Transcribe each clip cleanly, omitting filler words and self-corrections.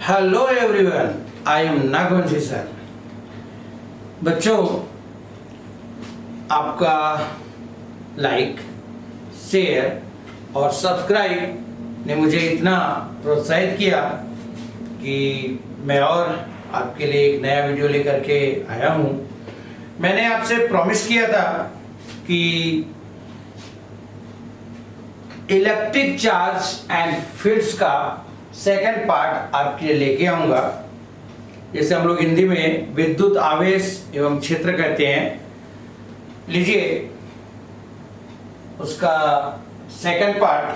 Hello everyone, I am Nagvanshi sir. बच्चों, आपका like, share और सब्सक्राइब ने मुझे इतना प्रोत्साहित किया कि मैं और आपके लिए एक नया वीडियो लेकर के आया हूँ। मैंने आपसे प्रॉमिस किया था कि इलेक्ट्रिक चार्ज एंड फील्ड्स का सेकंड पार्ट आपके लिए लेके आऊंगा। जैसे हम लोग हिंदी में विद्युत आवेश एवं क्षेत्र कहते हैं, लीजिए उसका सेकंड पार्ट।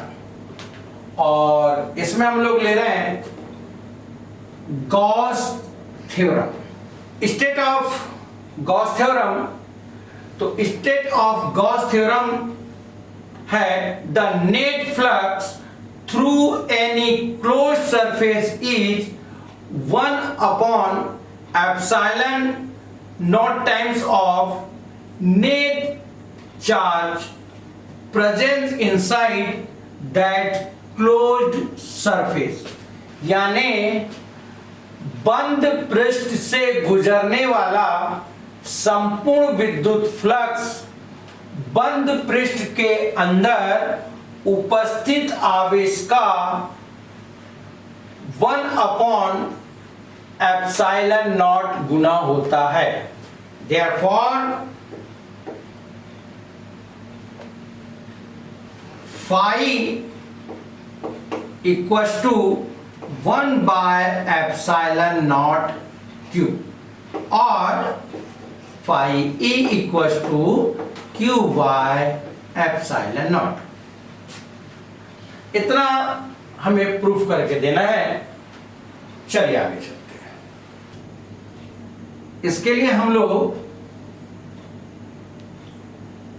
और इसमें हम लोग ले रहे हैं Gauss theorem, state of Gauss theorem. तो स्टेट ऑफ गॉस थ्योरम है the net flux through any closed surface is 1 upon epsilon naught times of net charge present inside that closed surface। यानी बंद पृष्ठ से गुजरने वाला संपूर्ण विद्युत फ्लक्स बंद पृष्ठ के अंदर उपस्थित आवेश का 1 अपॉन एप्सिलॉन नॉट गुना होता है। Therefore, phi equals to 1 by epsilon naught q और phi e equals to q by epsilon naught। इतना हमें प्रूफ करके देना है। चलिए आगे चलते हैं। इसके लिए हम लोग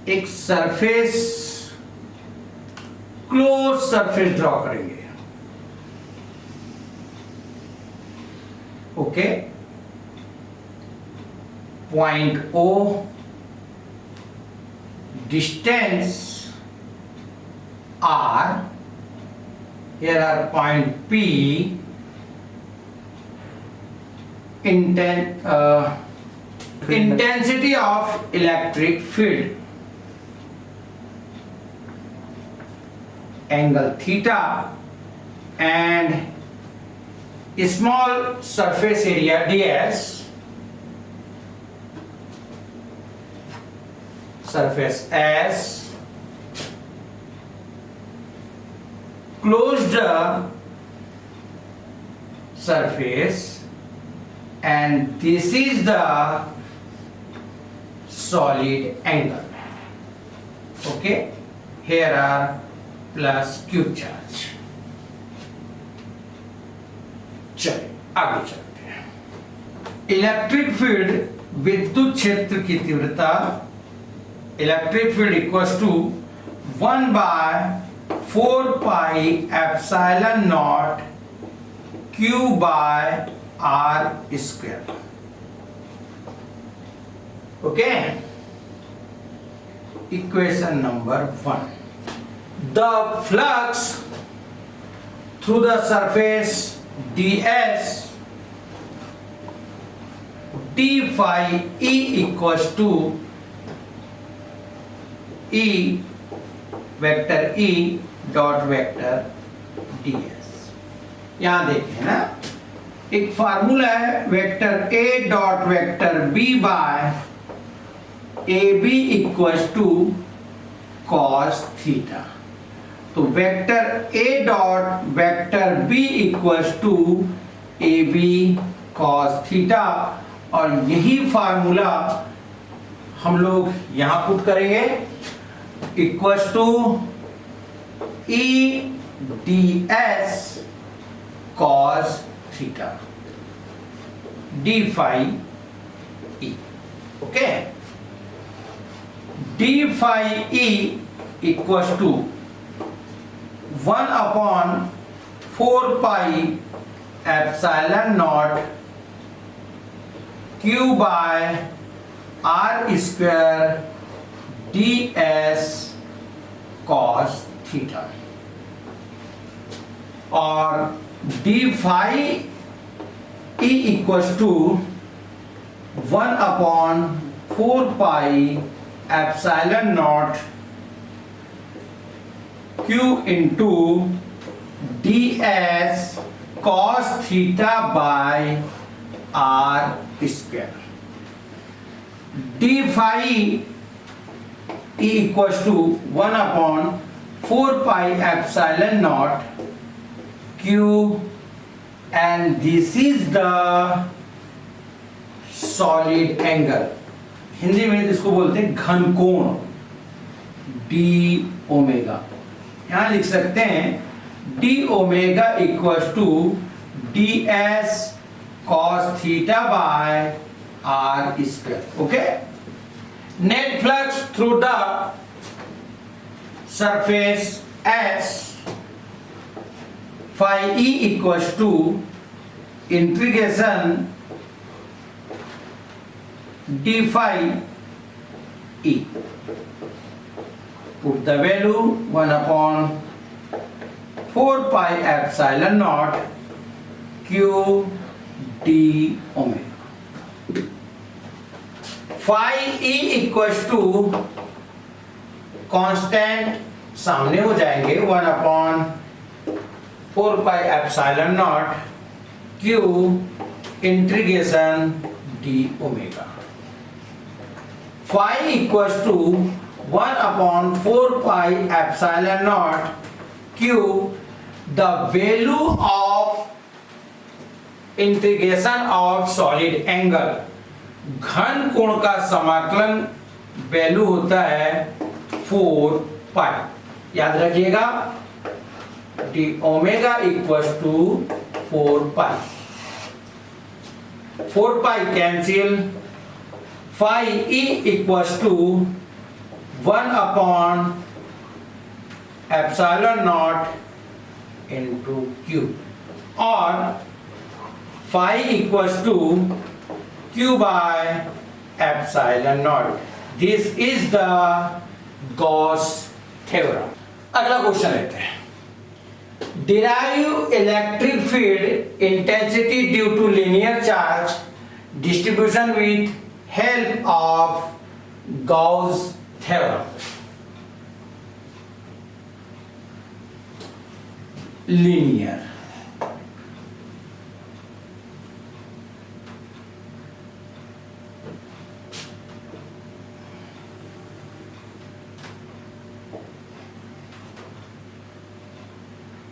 एक सरफेस, क्लोज सरफेस ड्रॉ करेंगे। Okay, point O, distance r, here are point P, intensity of electric field, angle theta, and small surface area ds, surface S, closed surface, and this is the solid angle. Okay, here are plus q charge। चलिए आगे चलते हैं। Electric field, विद्युत क्षेत्र की तीव्रता, electric field equals to 1 by 4 pi epsilon naught q by r square। okay, equation number 1, the flux through the surface ds d phi e equals to e vector E dot vector ds। यहां देखें ना, एक formula है vector A dot vector B by AB equals to cos theta. तो vector A dot vector B equals to AB cos theta, और यही formula हम लोग यहां पुट करेंगे, equals to E ds cos theta d phi E। Okay, d phi E equals to 1 upon 4 pi epsilon naught q by r square ds cos theta. और d phi E equals to 1 upon 4 pi epsilon naught Q into ds cos theta by r square. d phi E equals to 1 upon 4 pi epsilon naught Q, and this is the solid angle. Hindi में इसको बोलते हैं घन कोण, d omega. यहां लिख सकते हैं d omega equals to ds cos theta by r square. Okay. Net flux through the surface S phi E equals to integration d phi E. Put the value 1 upon 4 pi epsilon naught Q d omega. Phi E equals to constant सामने हो जाएंगे 1 upon 4 pi epsilon naught Q integration d omega. Phi equals to 1 upon 4 pi epsilon naught Q, the value of integration of solid angle. घन कोण का समाकलन value होता है 4 pi. याद रखिएगा d omega equals to 4 pi. 4 pi cancel. Phi E equals to 1 upon epsilon naught into q, और phi equals to Q by epsilon naught. This is the Gauss theorem. अगला क्वेश्चन लेते हैं. Derive electric field intensity due to linear charge distribution with help of Gauss theorem. Linear.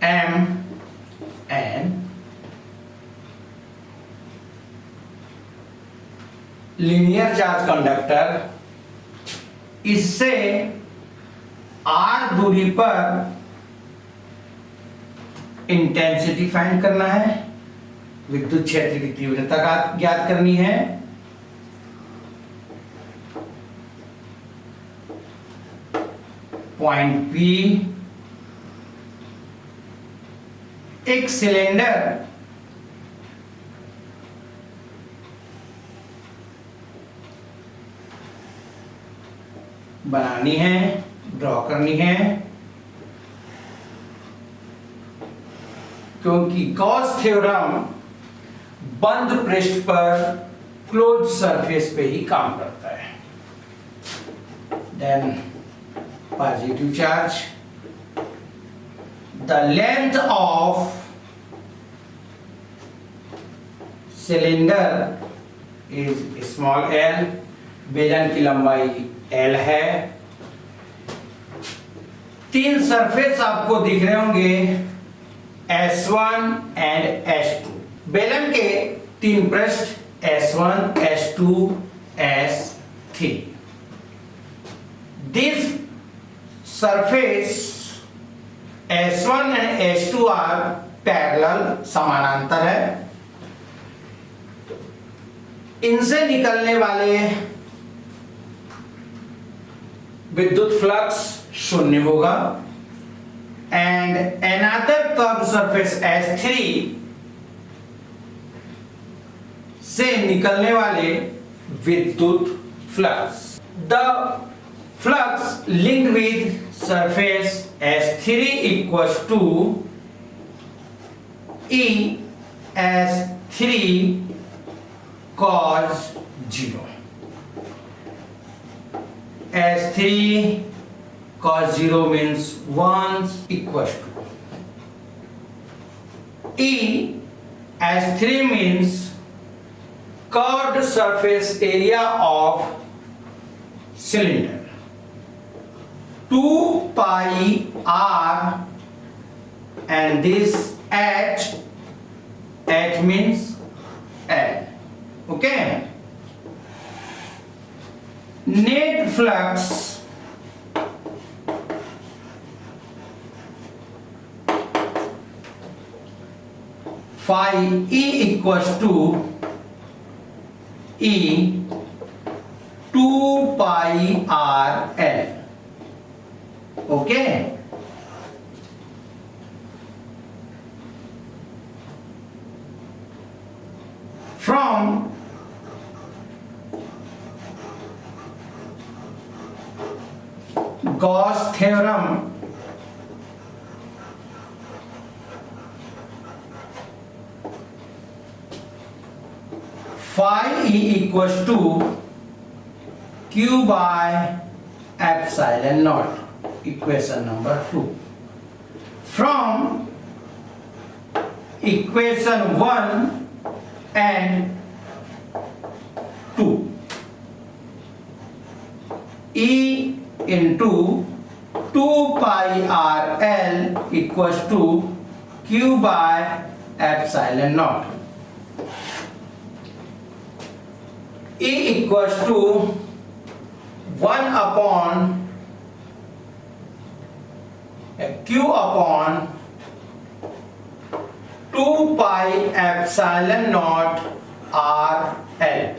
M and linear charge conductor, इससे r दूरी पर intensity find करना है, विद्युत क्षेत्र की तीव्रता ज्ञात करनी है. पॉइंट P एक सिलेंडर बनानी है, ड्रॉ करनी है, क्योंकि गॉस थ्योरम बंद पृष्ठ पर क्लोज सरफेस पे ही काम करता है. Then positive charge, the length of cylinder is small l. बेलन की लंबाई l है. 3 सरफेस आपको दिख रहे होंगे S1 एंड S2. बेलन के 3 पृष्ठ S1, S2, S3. This surface S1 and S2 are parallel, समानांतर है. इनसे निकलने वाले विद्युत फ्लक्स शून्य होगा. And another curved surface S3 से निकलने वाले विद्युत flux. The flux linked with surface S3 equals to E S3 3 cos 0, as 3 cos 0 means 1 equals to E, as 3 means curved surface area of cylinder, 2 pi r, and this h means L. Okay, net flux phi E equals to E 2 pi r L. Okay, from Gauss theorem, phi E equals to Q by epsilon naught, equation number 2. From equation 1 and 2, E into 2 pi r L equals to Q by epsilon naught. E equals to 1 upon Q upon 2 pi epsilon naught r L,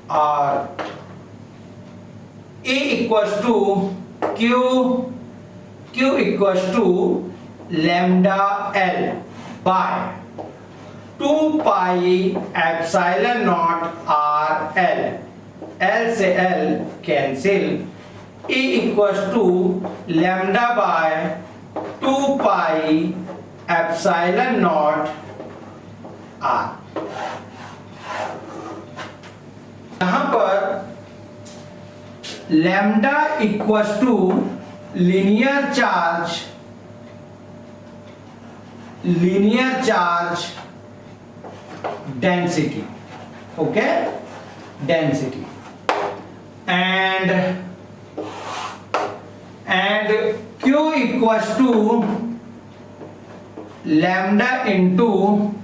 or E equals to Q equals to lambda L by 2 pi epsilon naught r L. L से L cancel. E equals to lambda by 2 pi epsilon naught r. यहाँ पर lambda equals to linear charge density. Okay, density, and Q equals to lambda into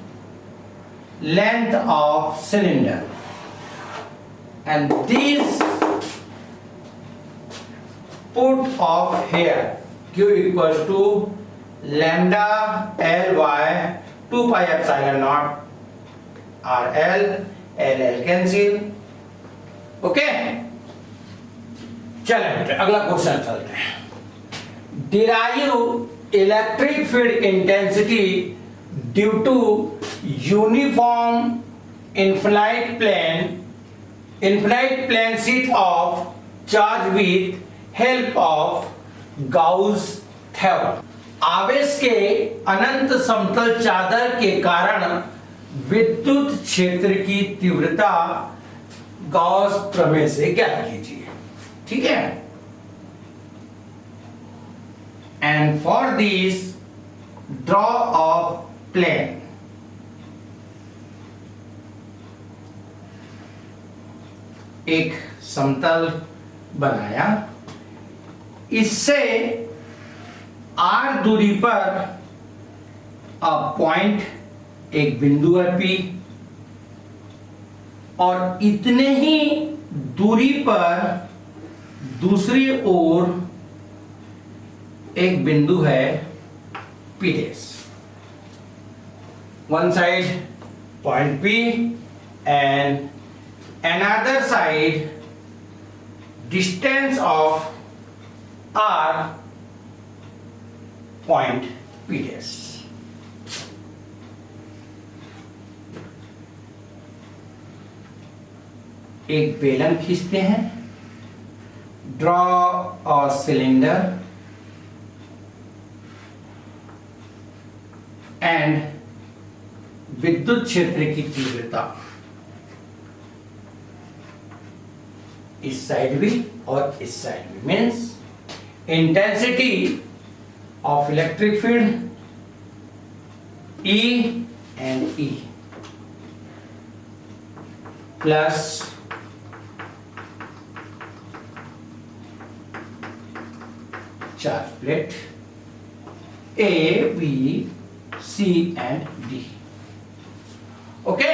length of cylinder, and this put of here Q equals to lambda L by 2 pi epsilon naught r L. L cancel. Okay, चलें बेटे अगला question चलते हैं. Derive electric field intensity due to uniform infinite plane sheet of charge with help of Gauss theorem. आवेश के अनंत समतल चादर के कारण विद्युत क्षेत्र की तीव्रता गॉस प्रमेय से ज्ञात कीजिए. ठीक है, and for this draw a plane. एक समतल बनाया, इससे r दूरी पर अ पॉइंट, एक बिंदु है P, और इतने ही दूरी पर दूसरी ओर एक बिंदु है P dash. One side point P and another side distance of R point P dash. एक बेलन खींचते हैं. ड्रॉ अ सिलेंडर एंड विद्युत क्षेत्र की तीव्रता इस साइड भी और इस साइड भी, means intensity of electric field E and E plus charge plate A, B, C and D. Okay,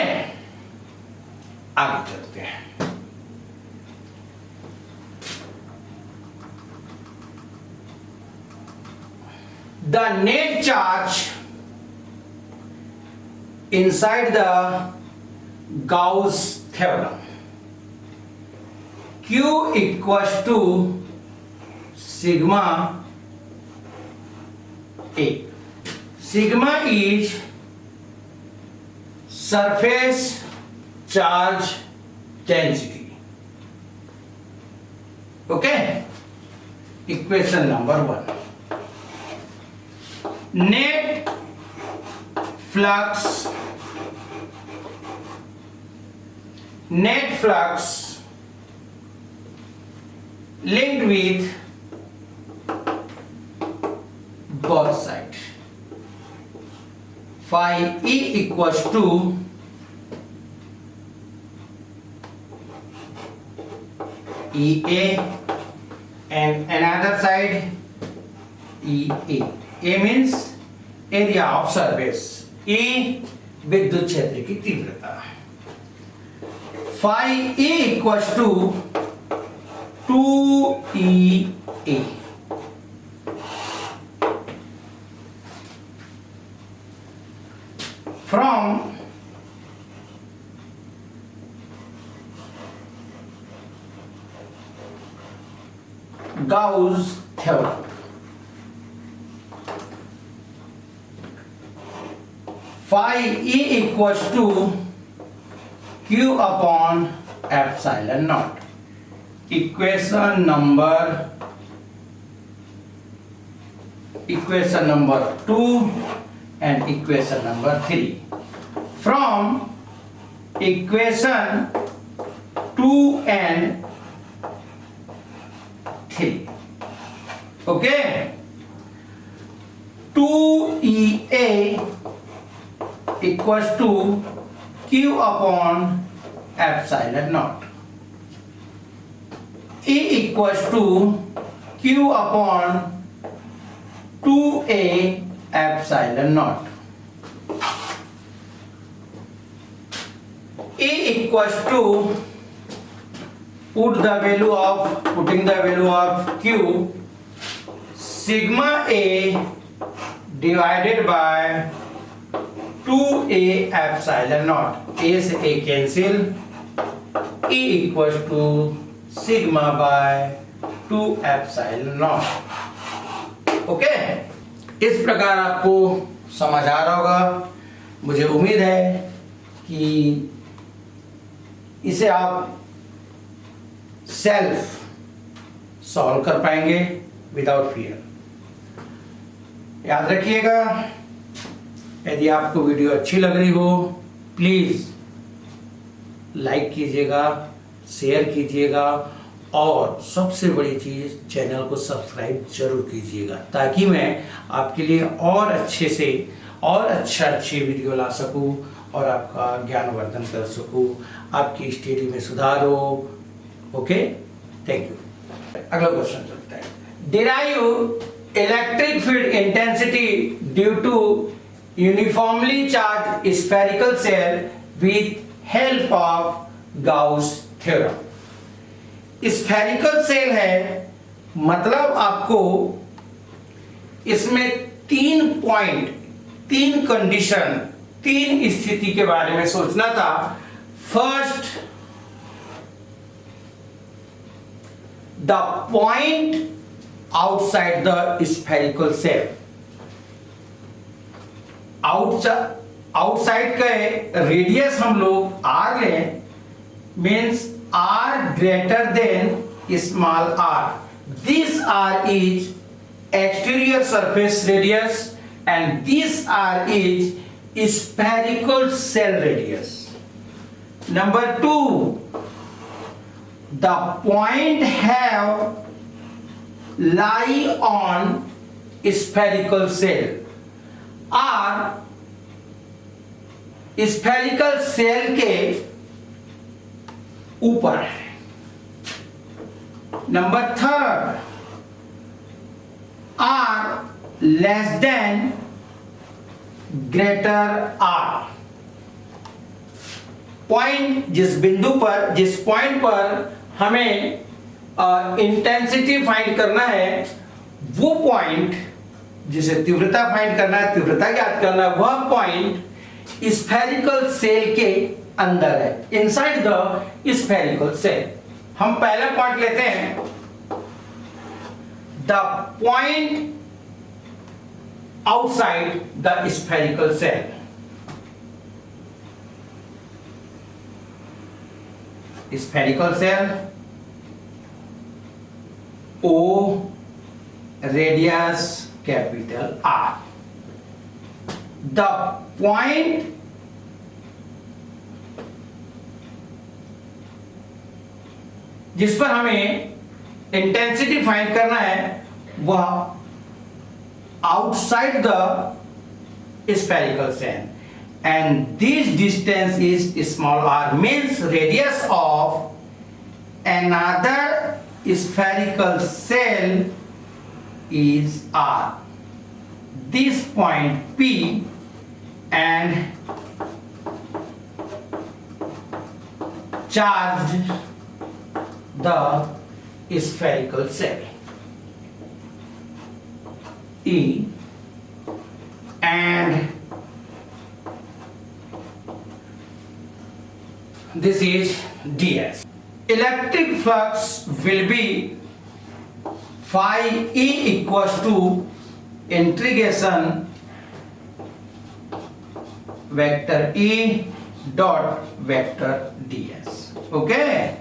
आगे चलते हैं. The net charge inside the Gauss theorem, Q equals to sigma A. Sigma is surface charge density. Okay, equation number 1. Net flux linked with both sides. Phi E equals to EA and another side EA. A means area of surface. E विद्युत क्षेत्र की तीव्रता. Phi E equals to 2EA. From Gauss theorem, phi E equals to Q upon epsilon naught. Equation number 2 and equation number 3. From equation 2 and 3. Okay. 2EA equals to Q upon epsilon naught. E equals to Q upon 2A epsilon naught. E equals to putting the value of Q, sigma A divided by 2A epsilon naught. A से A cancel. E equals to sigma by 2 epsilon naught. Okay, इस प्रकार आपको समझ आ रहा होगा. मुझे उम्मीद है कि इसे आप सेल्फ सॉल्व कर पाएंगे विदाउट फियर. याद रखिएगा, यदि आपको वीडियो अच्छी लग रही हो प्लीज लाइक कीजिएगा, शेयर कीजिएगा और सबसे बड़ी चीज चैनल को सब्सक्राइब जरूर कीजिएगा, ताकि मैं आपके लिए और अच्छे से और अच्छी वीडियो ला सकूं और आपका ज्ञानवर्धन कर सकूं, आपकी स्टडी में सुधार हो. Okay, thank you. अगला क्वेश्चन चलता है. Derive electric field intensity due to uniformly charged spherical shell with help of Gauss theorem. Spherical shell है, मतलब आपको इसमें 3 पॉइंट, 3 कंडीशन, 3 स्थिति के बारे में सोचना था. First, the point outside the spherical cell. Outside का रेडियस हम लोग r लें, means r greater than small r. This r is exterior surface radius and this R is spherical cell radius. Number 2, the point have lie on spherical cell और spherical cell के ऊपर है. Number 3, R less than greater R. Point जिस बिंदु पर, जिस point पर हमें इंटेंसिटी फाइंड करना है, वो पॉइंट जिसे तीव्रता फाइंड करना है, तीव्रता ज्ञात करना है, वह पॉइंट स्फेरिकल सेल के अंदर है, इनसाइड द स्फेरिकल सेल. हम पहला पॉइंट लेते हैं, the point outside the spherical cell. Spherical cell, O, radius capital R. The point जिस पर हमें इंटेंसिटी फाइंड करना है, वह outside the spherical cell, and this distance is small r, means radius of another spherical cell is r. This point P and charged the spherical cell E and this is ds. Electric flux will be phi E equals to integration vector E dot vector ds. Okay,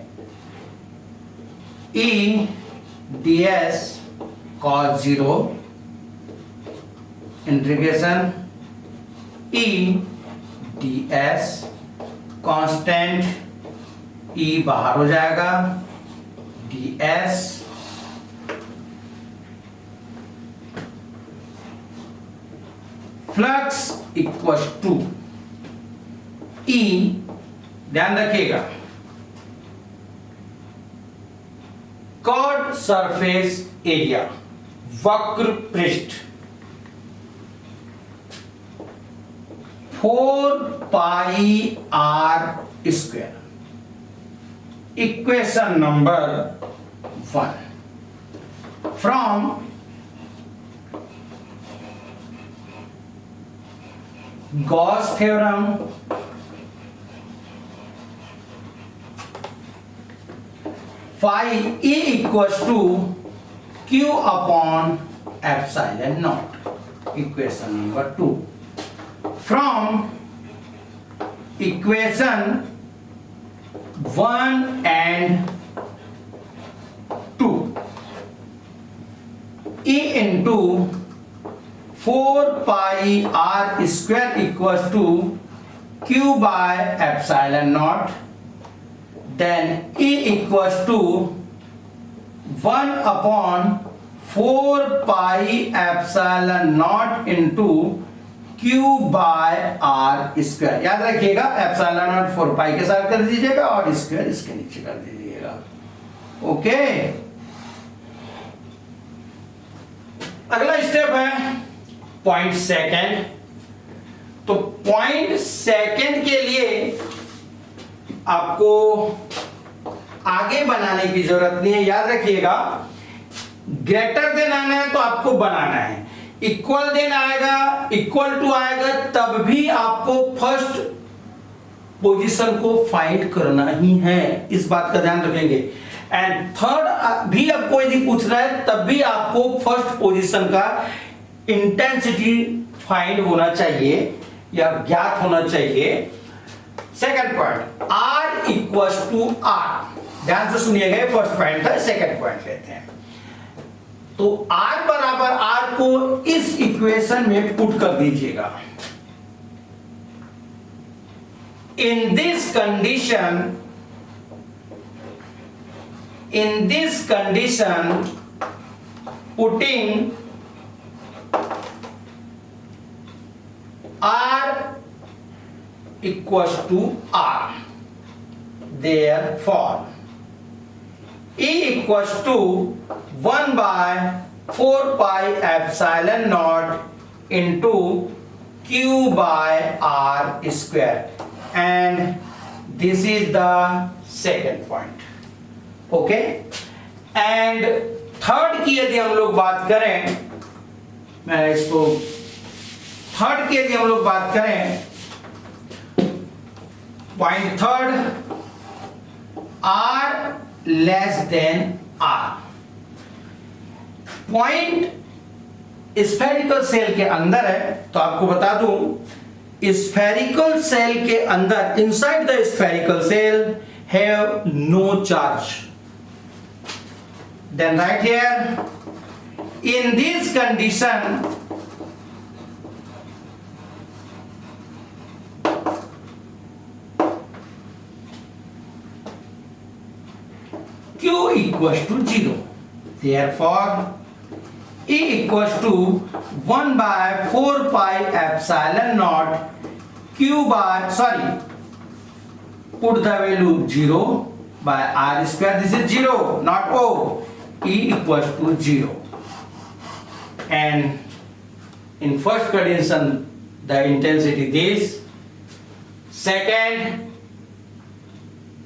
E ds cos 0 integration E ds constant E बाहर हो जाएगा, ds flux equal to E, ध्यान रखिएगा, curve surface area, वक्र पृष्ठ, 4 pi r square. Equation number 1 from Gauss theorem phi E equals to q upon epsilon naught. Equation number 2. From equation 1 and 2, E into 4 pi r square equals to q by epsilon naught, then E equals to 1 upon 4 pi epsilon naught into q by r square. याद रखिएगा, epsilon not 4 पाई के साथ कर दीजिएगा और square इसके नीचे कर दीजिएगा. ओके, अगला स्टेप है पॉइंट सेकंड. तो पॉइंट सेकंड के लिए आपको आगे बनाने की जरूरत नहीं है. याद रखिएगा, ग्रेटर देन आना है तो आपको बनाना है, इक्वल देन आएगा, इक्वल टू आएगा, तब भी आपको फर्स्ट पोजीशन को फाइंड करना ही है. इस बात का ध्यान रखेंगे. एंड थर्ड भी आपको यदि पूछ रहा है तब भी आपको फर्स्ट पोजीशन का इंटेंसिटी फाइंड होना चाहिए या ज्ञात होना चाहिए. Second point, R equals to R. ध्यान से सुनिएगा, फर्स्ट पॉइंट था, सेकंड पॉइंट लेते हैं. तो R बराबर R को इस इक्वेशन में पुट कर दीजिएगा. In this condition, putting R equals to R, therefore E equals to 1 by 4 pi epsilon naught into Q by R square, and this is the second point. Okay, and third की यदि हम लोग बात करें, मैं इसको थर्ड की यदि हम लोग बात करें, point third, R less than R. Point spherical shell के अंदर है, तो आपको बता दूं स्फेरिकल सेल के अंदर, inside the spherical shell have no charge. Then right here, in this condition, Q equals to 0. Therefore, E equals to 1 by 4 pi epsilon naught Q by, put the value 0 by R square. This is 0, not O. E equals to 0. And in first condition, the intensity this, second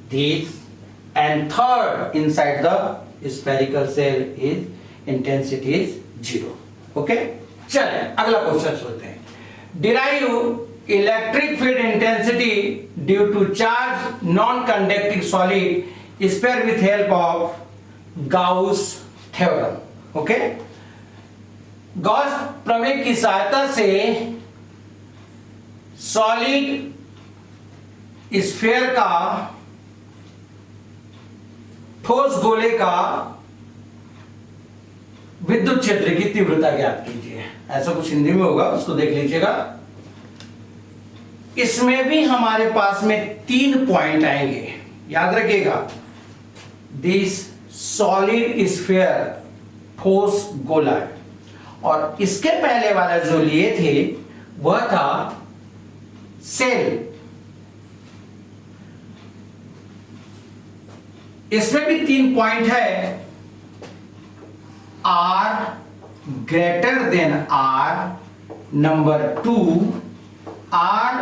this, and third inside the spherical cell is intensity is 0. Okay, चलिए अगला question सोचते हैं. Derive electric field intensity due to charged non-conducting solid sphere with help of Gauss theorem. Okay, Gauss प्रमेय की सहायता से solid sphere का, ठोस गोले का विद्युत क्षेत्र की तीव्रता ज्ञात कीजिए. ऐसा कुछ हिंदी में होगा, उसको देख लीजिएगा. इसमें भी हमारे पास में 3 पॉइंट आएंगे, याद रखिएगा. दिस सॉलिड स्फीयर, ठोस गोला, और इसके पहले वाला जो लिए थे वह था सेल. इसमें भी 3 पॉइंट है. R greater than R, number 2 R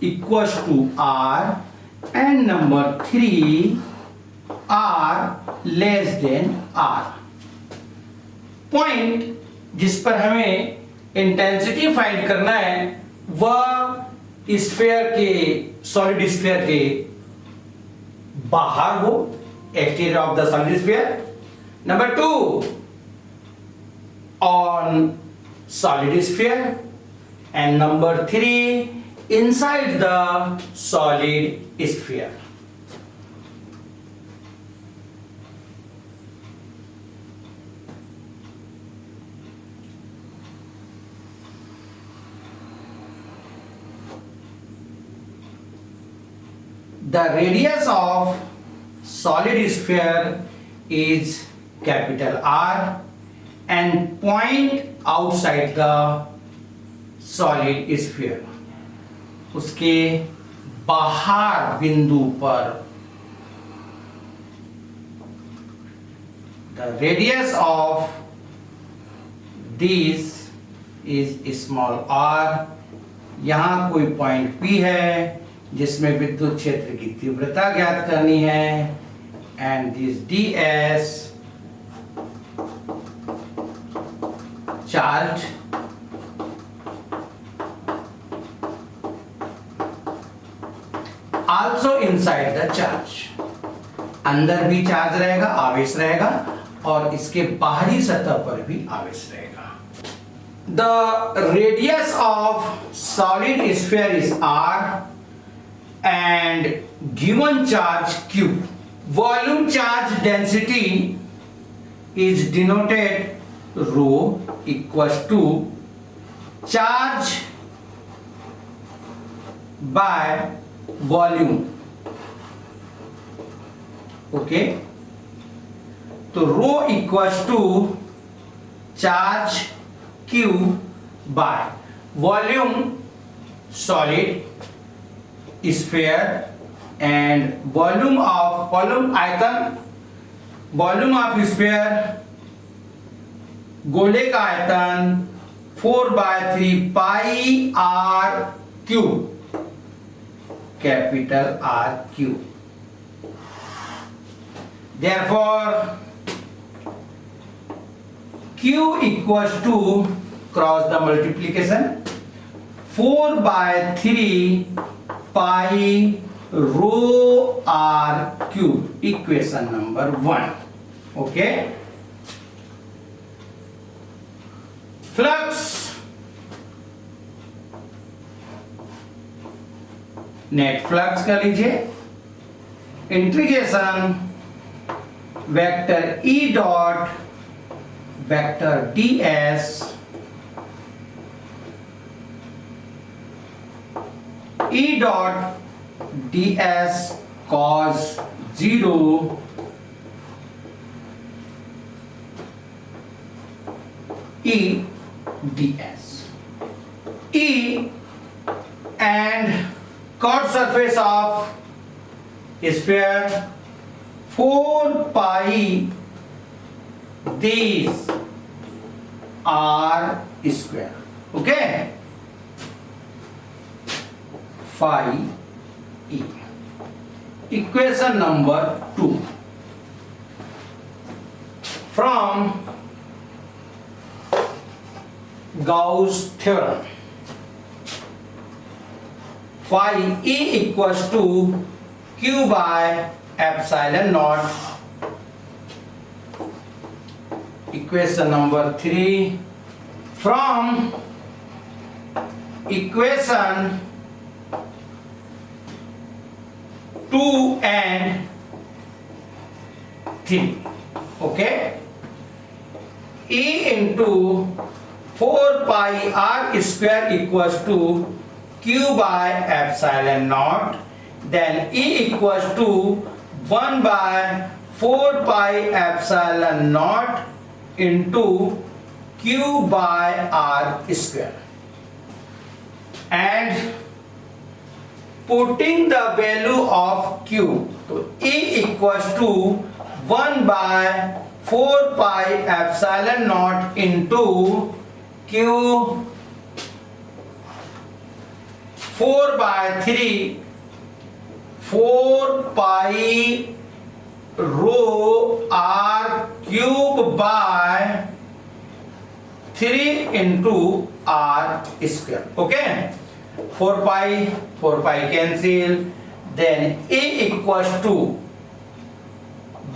equals to R, and number 3 R less than R. Point जिस पर हमें इंटेंसिटी फाइंड करना है वह स्फीयर के, सॉलिड स्फीयर के बाहर हो, exterior of the solid sphere. Number 2 on solid sphere, and number 3 inside the solid sphere. The radius of solid sphere is capital R, and point outside the solid sphere, उसके बाहर बिंदु पर the radius of this is small r. यहाँ कोई point P है जिसमें विद्युत क्षेत्र की तीव्रता ज्ञात करनी है, and this ds charge also inside the charge. अंदर भी चार्ज रहेगा, आवेश रहेगा, और इसके बाहरी सतह पर भी आवेश रहेगा. The radius of solid sphere is R and given charge Q. Volume charge density is denoted rho equals to charge by volume. Okay, तो rho equals to charge q by volume solid sphere and volume आयतन, volume of sphere गोले का आयतन 4/3 pi r cube, capital r cube. Therefore Q equals to, cross the multiplication, 4/3 pi rho r cube, equation number 1. Okay, flux, net flux कर लीजिए, integration vector E dot vector ds E dot ds cos 0 E ds E and chord surface of sphere 4 pi this r square. Okay, phi e, equation number 2 from Gauss theorem. Phi e equals to q by epsilon naught. Equation number 3 from equation 2 and 3. Okay, E into 4 pi r square equals to q by epsilon naught, then E equals to 1 by 4 pi epsilon naught into q by r square, and putting the value of q, so E equals to 1 by 4 pi epsilon naught into q 4/3 4 pi rho r cube by 3 into r square. Okay, 4 pi cancel, then E equals to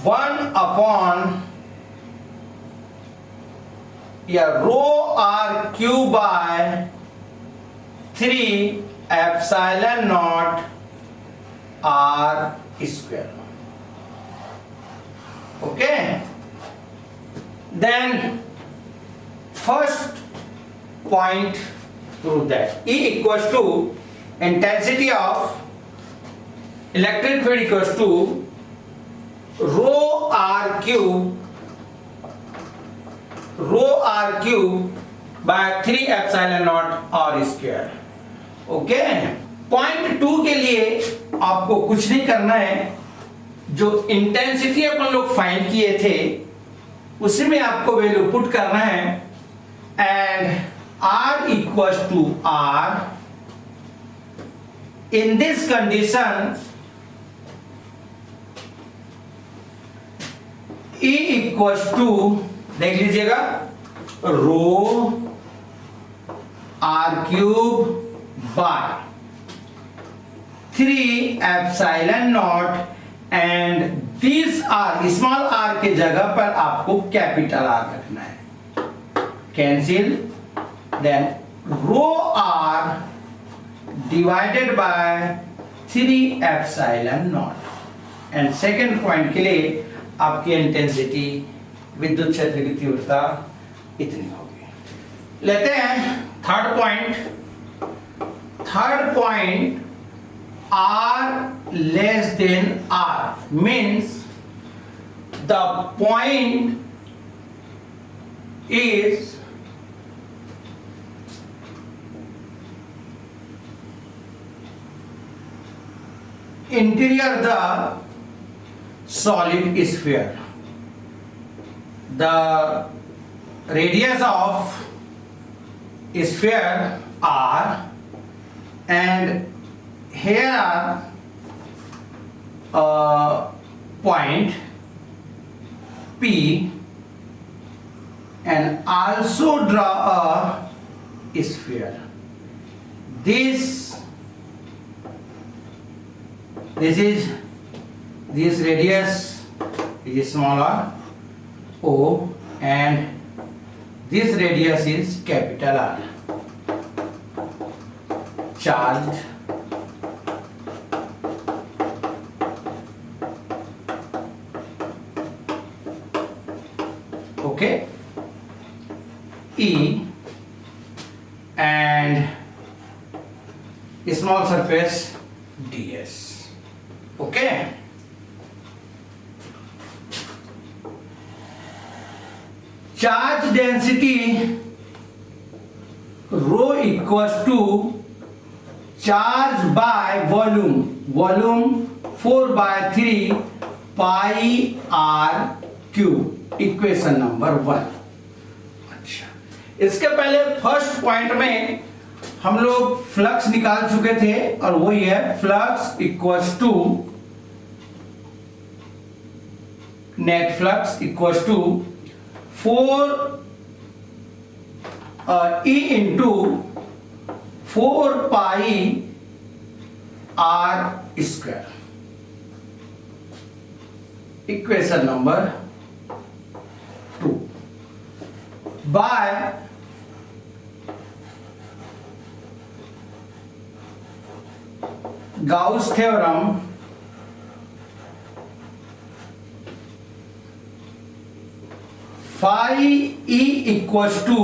1 upon rho r cube by 3 epsilon naught r square. Okay, then first point prove that E equals to intensity of electric field equals to rho r cube by 3 epsilon naught r square. Okay, point 2 के लिए आपको कुछ नहीं करना है, जो intensity अपन लोग find किए थे उसी में आपको वैल्यू पुट करना है, and R equals to R। In this condition E equals to, देख लीजिएगा, rho R cube by 3 epsilon naught, and this r, small r के जगह पर आपको कैपिटल R रखना है, cancel, then rho r divided by 3 epsilon naught, and second point के लिए आपकी इंटेंसिटी, विद्युत क्षेत्र की तीव्रता इतनी होगी। लेते हैं third point r less than r means the point is interior the solid sphere. The radius of sphere r and here are point P and also draw a sphere. This radius is smaller O and this radius is capital R. Charged okay E and small surface ds. Okay, charge density rho equals to charge by volume 4 by 3 pi r cube, equation number 1। अच्छा, इसके पहले first point में हम लोग flux निकाल चुके थे और वही है flux equals to net flux equals to 4 E into 4 pi r square, equation number 2 by Gauss theorem phi E equals to,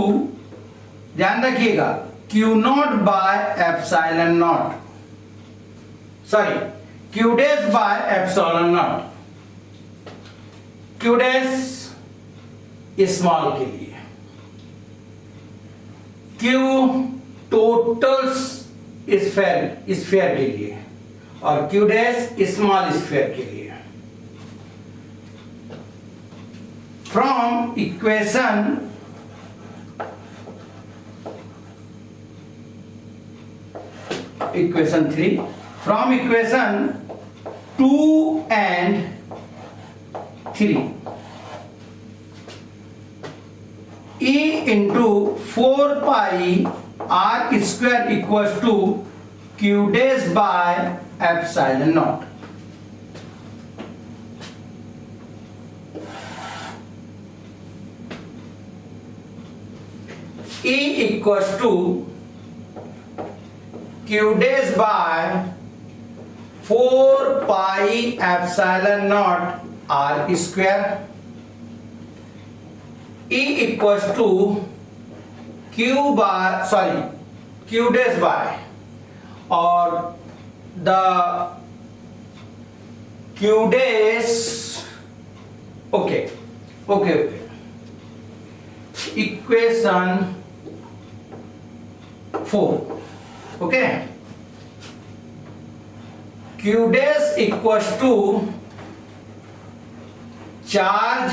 ध्यान रखिएगा, Q naught by epsilon naught, sorry Q dash by epsilon naught. Q dash small के लिए, Q total sphere के लिए और Q dash small sphere के लिए। From equation equation 3, from equation 2 and 3, E into 4 pi r square equals to Q dash by epsilon naught. E equals to Q dash by 4 pi epsilon naught r square. E equals to Q dash by, or the Q dash, okay, equation 4, okay, Q dash equals to charge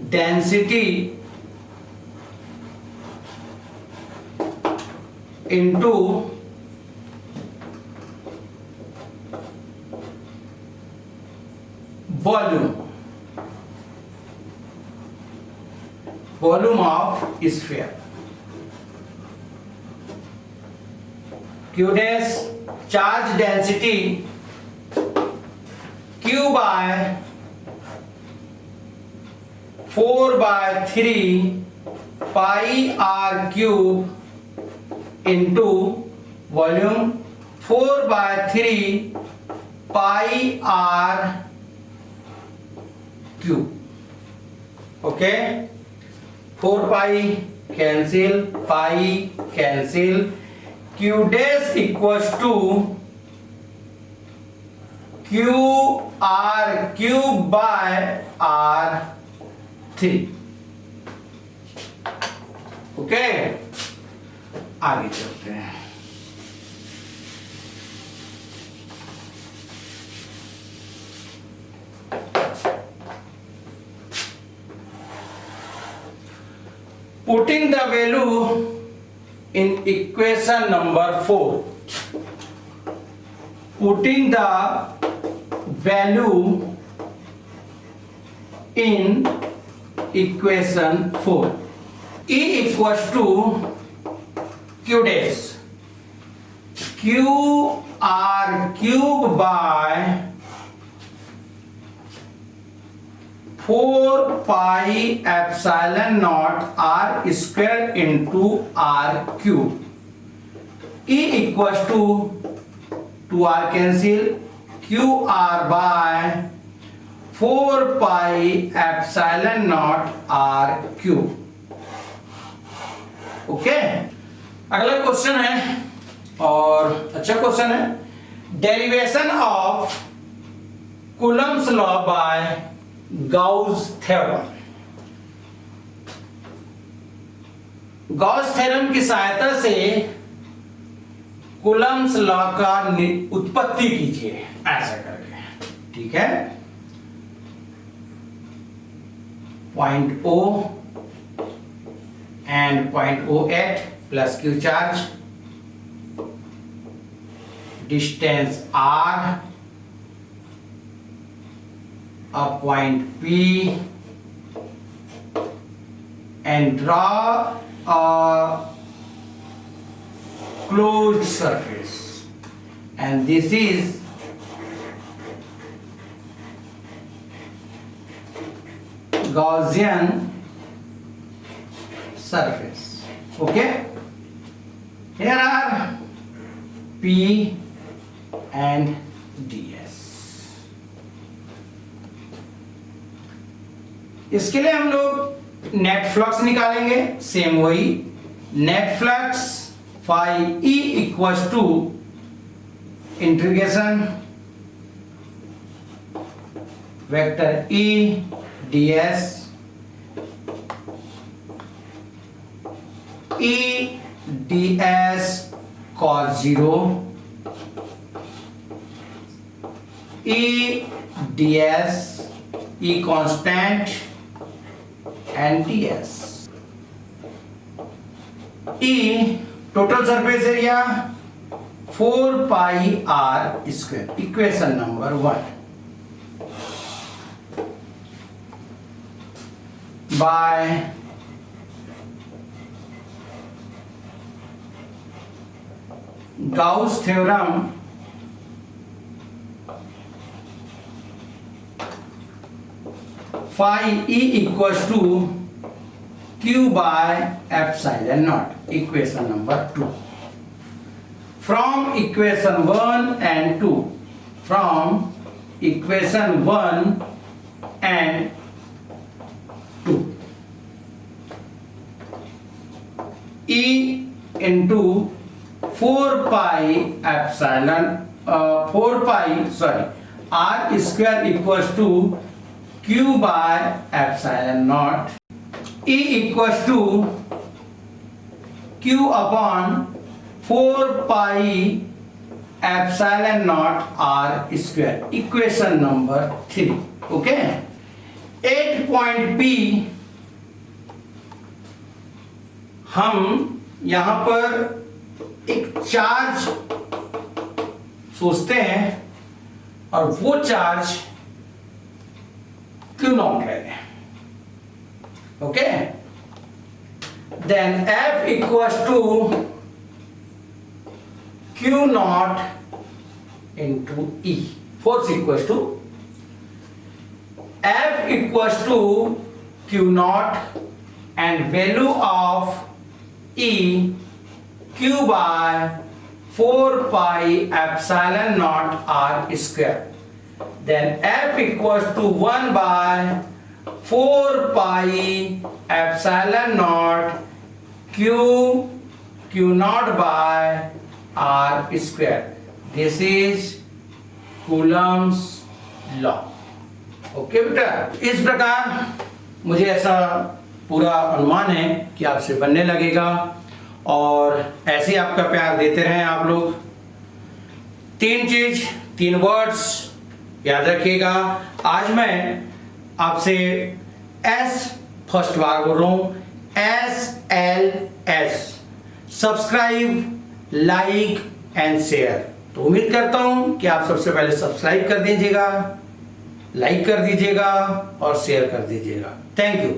density into volume of sphere. Q dash charge density Q by 4 by 3 pi r cube into volume 4 by 3 pi r cube. Okay, 4 pi cancel, pi cancel, q dash equals to Q R cube by R 3। Okay, आगे चलते हैं। Putting the value in equation number 4. Putting the value in equation 4. E equals to q dash q r cube by 4 pi epsilon naught r square into r cube. E equals to 2r cancel, q r by 4 pi epsilon naught r cube. Okay, अगला question है और अच्छा question है। Derivation of Coulomb's law by Gauss theorem. Gauss theorem की सहायता से Coulomb's law का उत्पत्ति कीजिए, ऐसा करके, ठीक है। Point O and point O at plus Q charge, distance R, a point P, and draw a closed surface, and this is Gaussian surface. Okay, here are P and ds. इसके लिए हम लोग नेट फ्लक्स निकालेंगे, same वही net flux phi E equals to integration vector E ds E ds cos 0 E ds E constant and ds E total surface area 4 pi r square, equation number 1, by Gauss theorem phi E equals to q by epsilon naught, equation number 2. From equation 1 and 2, from equation 1 and 2, E into 4 pi epsilon 4 pi r square equals to q by epsilon naught, E equals to q upon 4 pi epsilon naught r square, equation number 3. Okay, at point P हम यहां पर एक charge सोचते हैं और वो charge Q naught ले लें। Okay, then F equals to Q naught into E, force equals to F equals to Q naught and value of E q by 4 pi epsilon naught r square. Then F equals to 1 by 4 pi epsilon naught Q naught by R square. This is Coulomb's law. Okay बेटा, इस प्रकार मुझे ऐसा पूरा अनुमान है कि आपसे बनने लगेगा और ऐसे ही आपका प्यार देते रहें आप लोग। 3 वर्ड्स याद रखिएगा। आज मैं आपसे एस फर्स्ट बार बोल रहा हूं, SLS, subscribe, like and share. तो उम्मीद करता हूं कि आप सबसे पहले सब्सक्राइब कर दीजिएगा, लाइक कर दीजिएगा और शेयर कर दीजिएगा। Thank you.